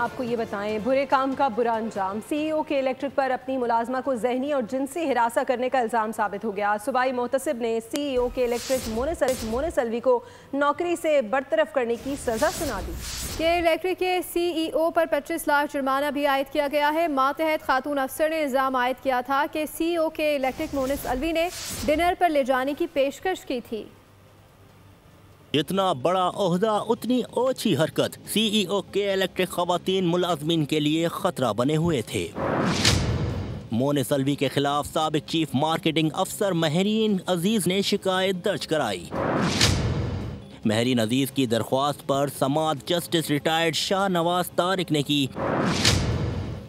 आपको ये बताएं, बुरे काम का बुरा अंजाम। सीईओ के इलेक्ट्रिक पर अपनी मुलाजमा को जहनी और जिनसी हिरासा करने का इल्जाम साबित हो गया। सूबाई मोहतसिब ने सीईओ के इलेक्ट्रिक मोनेस अलवी को नौकरी से बरतरफ करने की सजा सुना दी। के इलेक्ट्रिक के सीईओ पर 25 लाख जुर्माना भी आयद किया गया है। मातहत खातून अफसर ने इल्जाम आयद किया था कि सीईओ के इलेक्ट्रिक मोनेस अलवी ने डिनर पर ले जाने की पेशकश की थी। इतना बड़ा ओहदा उतनी ओछी हरकत। सीईओ के इलेक्ट्रिक खवातीन मुलाजमीन के लिए खतरा बने हुए थे। मोनेस अलवी के खिलाफ साबिक चीफ मार्केटिंग अफसर महरीन अजीज ने शिकायत दर्ज कराई। महरीन अजीज की दरख्वास्त पर समाअत जस्टिस रिटायर्ड शाह नवाज तारिक ने की।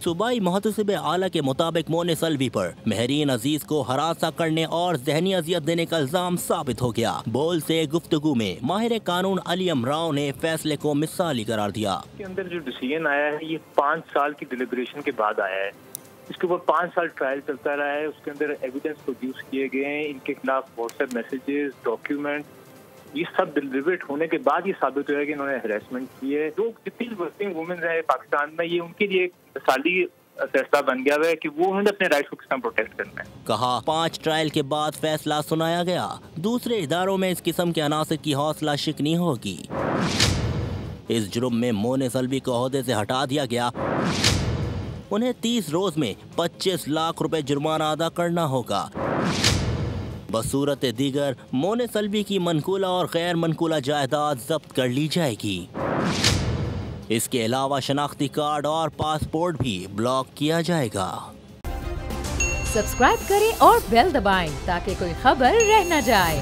सूबाई मुहतसिब आला के मुताबिक मोनेस अलवी पर महरीन अजीज को हरासा करने और जहनी अजियत देने का इल्जाम साबित हो गया। बोल से गुफ्तगू में माहिर कानून अलीम राव ने फैसले को मिसाली करार दिया। इसके अंदर जो डिसीजन आया है ये 5 साल की डिलिब्रेशन के बाद आया है। इसके ऊपर 5 साल ट्रायल चलता रहा है। उसके अंदर एविडेंस प्रोड्यूस किए गए हैं। इनके खिलाफ व्हाट्सएप मैसेजेस, डॉक्यूमेंट, ये सब डिलीवरेट होने के बाद ये साबित हुआ है कि इन्होंने हैरेसमेंट की है। जो जितनी वर्किंग वुमेन है पाकिस्तान में, ये उनके लिए साली फैसला बन गया है कि वो अपने राइट्स को किस तरह प्रोटेक्ट करना है। कहा 5 ट्रायल के बाद फैसला सुनाया गया। दूसरे इदारों में इस किस्म के अनासर की हौसला शिकनी होगी। इस जुर्म में मोनेस अलवी को ओहदे से हटा दिया गया। उन्हें 30 रोज में 25 लाख रुपए जुर्माना अदा करना होगा। बसूरत दीगर मोनेस अलवी की मनकूला और गैर मनकूला जायदाद जब्त कर ली जाएगी। इसके अलावा शनाख्ती कार्ड और पासपोर्ट भी ब्लॉक किया जाएगा। सब्सक्राइब करें और बेल दबाएं ताकि कोई खबर रह न जाए।